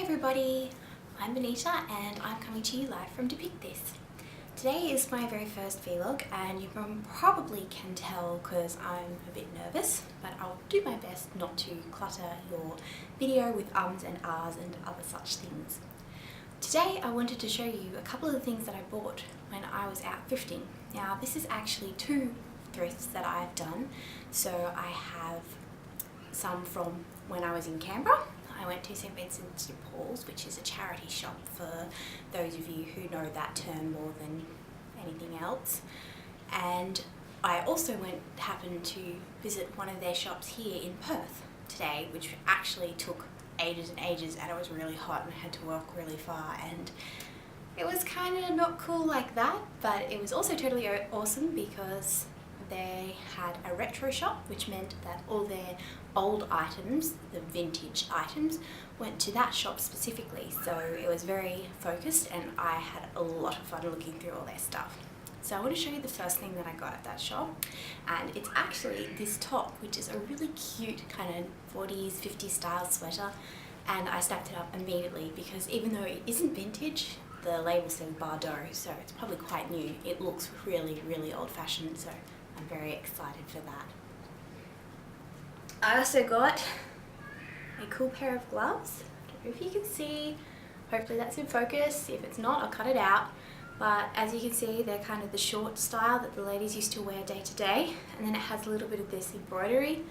Hi everybody, I'm Bonita and I'm coming to you live from Depict This. Today is my very first vlog and you probably can tell because I'm a bit nervous, but I'll do my best not to clutter your video with ums and ahs and other such things. Today I wanted to show you a couple of the things that I bought when I was out thrifting. Now this is actually two thrifts that I've done. So I have some from when I was in Canberra. I went to St Vincent de Paul's, which is a charity shop for those of you who know that term more than anything else. And I also happened to visit one of their shops here in Perth today, which actually took ages and ages, and it was really hot and I had to walk really far, and it was kind of not cool like that, but it was also totally awesome because they had a retro shop, which meant that all their old items, the vintage items, went to that shop specifically. So it was very focused and I had a lot of fun looking through all their stuff. So I want to show you the first thing that I got at that shop, and it's actually this top, which is a really cute kind of 40s, 50s style sweater, and I snapped it up immediately because even though it isn't vintage, the label says Bordeaux, so it's probably quite new. It looks really, really old-fashioned, so I'm very excited for that. I also got a cool pair of gloves. I don't know if you can see, hopefully that's in focus. If it's not, I'll cut it out. But as you can see, they're kind of the short style that the ladies used to wear day to day. And then it has a little bit of this embroidery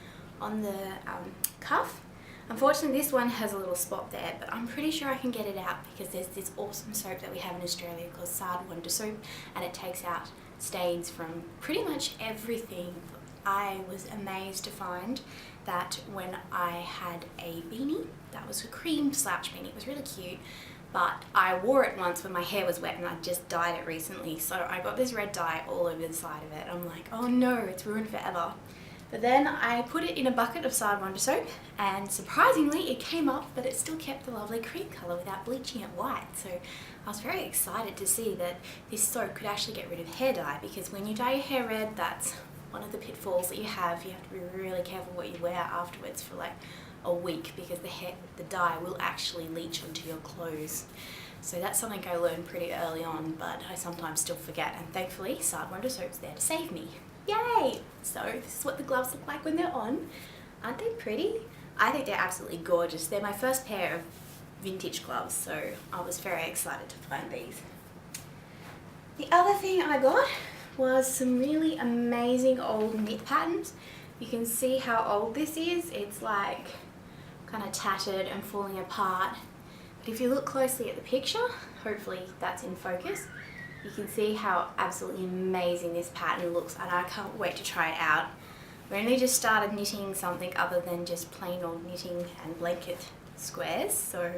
on the cuff. Unfortunately, this one has a little spot there, but I'm pretty sure I can get it out because there's this awesome soap that we have in Australia called Sard Wonder Soap, and it takes out stains from pretty much everything. I was amazed to find that when I had a beanie, that was a cream slouch beanie, it was really cute, but I wore it once when my hair was wet and I just dyed it recently, so I got this red dye all over the side of it. I'm like, oh no, it's ruined forever. But then I put it in a bucket of Sard Wonder Soap, and surprisingly it came up, but it still kept the lovely cream colour without bleaching it white. So I was very excited to see that this soap could actually get rid of hair dye, because when you dye your hair red, that's one of the pitfalls that you have. You have to be really careful what you wear afterwards for like a week, because the dye will actually leach onto your clothes. So that's something I learned pretty early on, but I sometimes still forget, and thankfully Sard Wonder Soap's there to save me. Yay! So this is what the gloves look like when they're on. Aren't they pretty? I think they're absolutely gorgeous. They're my first pair of vintage gloves, so I was very excited to find these. The other thing I got was some really amazing old knit patterns. You can see how old this is. It's like kind of tattered and falling apart. But if you look closely at the picture, hopefully that's in focus, you can see how absolutely amazing this pattern looks, and I can't wait to try it out. We only just started knitting something other than just plain old knitting and blanket squares, so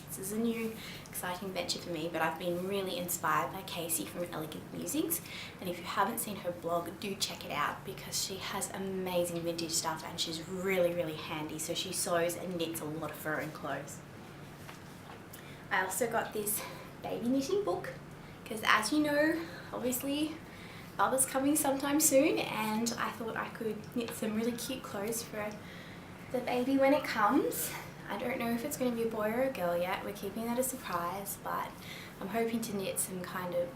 this is a new exciting venture for me, but I've been really inspired by Casey from Elegant Musings, and if you haven't seen her blog, do check it out because she has amazing vintage stuff and she's really, really handy. So she sews and knits a lot of her own clothes. I also got this baby knitting book because, as you know, obviously Father's coming sometime soon, and I thought I could knit some really cute clothes for the baby when it comes. I don't know if it's going to be a boy or a girl yet. We're keeping that a surprise, but I'm hoping to knit some kind of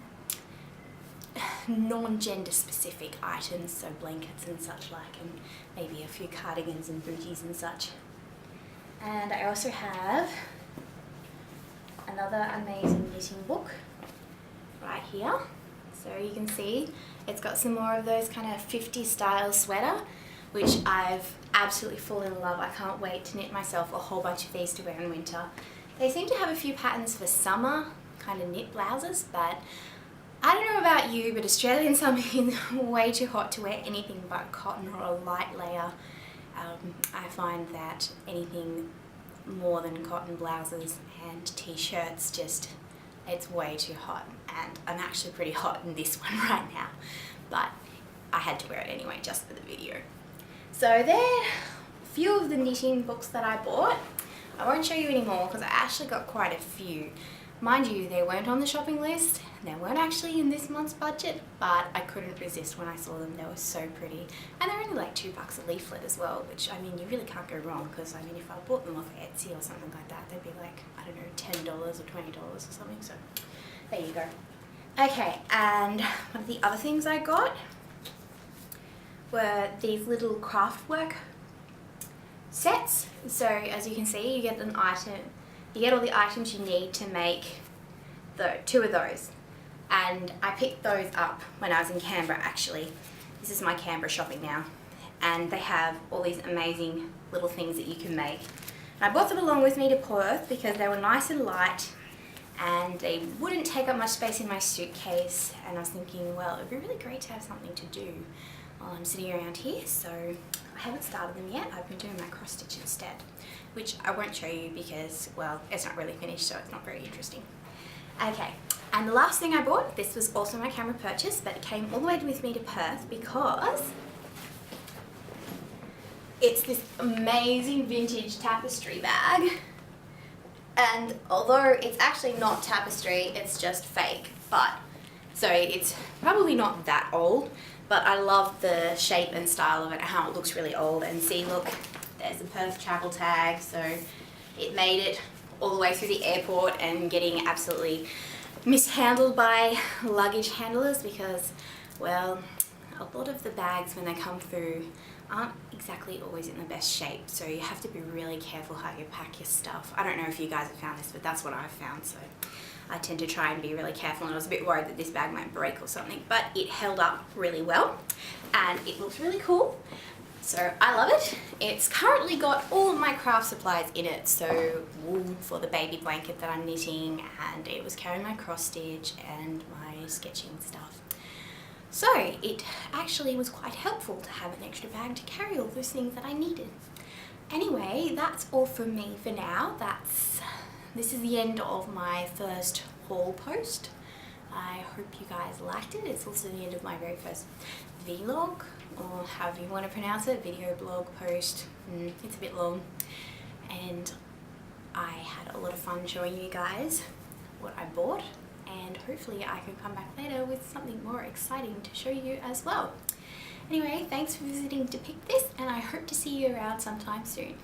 non-gender specific items, so blankets and such like, and maybe a few cardigans and booties and such. And I also have another amazing knitting book right here. So you can see it's got some more of those kind of 50s style sweater, which I've absolutely fallen in love. I can't wait to knit myself a whole bunch of these to wear in winter. They seem to have a few patterns for summer, kind of knit blouses, but I don't know about you, but Australian summer is way too hot to wear anything but cotton or a light layer. I find that anything more than cotton blouses and t-shirts, it's way too hot, and I'm actually pretty hot in this one right now, but I had to wear it anyway just for the video. So there are a few of the knitting books that I bought. I won't show you anymore because I actually got quite a few. Mind you, they weren't on the shopping list, they weren't actually in this month's budget, but I couldn't resist when I saw them. They were so pretty. And they're only like $2 a leaflet as well, which, I mean, you really can't go wrong, because, I mean, if I bought them off Etsy or something like that, they'd be like, I don't know, $10 or $20 or something, so there you go. Okay, and one of the other things I got were these little craftwork sets. So as you can see, you get an item, you get all the items you need to make two of those. And I picked those up when I was in Canberra actually. This is my Canberra shopping now. And they have all these amazing little things that you can make. And I brought them along with me to Perth because they were nice and light and they wouldn't take up much space in my suitcase. And I was thinking, well, it would be really great to have something to do while I'm sitting around here. So I haven't started them yet. I've been doing my cross stitch instead, which I won't show you because, well, it's not really finished, so it's not very interesting. Okay, and the last thing I bought, this was also my camera purchase, but it came all the way with me to Perth because it's this amazing vintage tapestry bag. And although it's actually not tapestry, it's just fake, but so it's probably not that old, but I love the shape and style of it, how it looks really old. And see, look, there's the Perth travel tag, so it made it all the way through the airport and getting absolutely mishandled by luggage handlers because, well, a lot of the bags when they come through aren't exactly always in the best shape, so you have to be really careful how you pack your stuff. I don't know if you guys have found this, but that's what I've found, so I tend to try and be really careful, and I was a bit worried that this bag might break or something, but it held up really well and it looks really cool, so I love it. It's currently got all of my craft supplies in it, so wool for the baby blanket that I'm knitting, and it was carrying my cross stitch and my sketching stuff. So it actually was quite helpful to have an extra bag to carry all those things that I needed. Anyway, that's all from me for now. This is the end of my first haul post. I hope you guys liked it. It's also the end of my very first vlog, or however you want to pronounce it, video blog post. It's a bit long. And I had a lot of fun showing you guys what I bought, and hopefully I can come back later with something more exciting to show you as well. Anyway, thanks for visiting to pick this, and I hope to see you around sometime soon.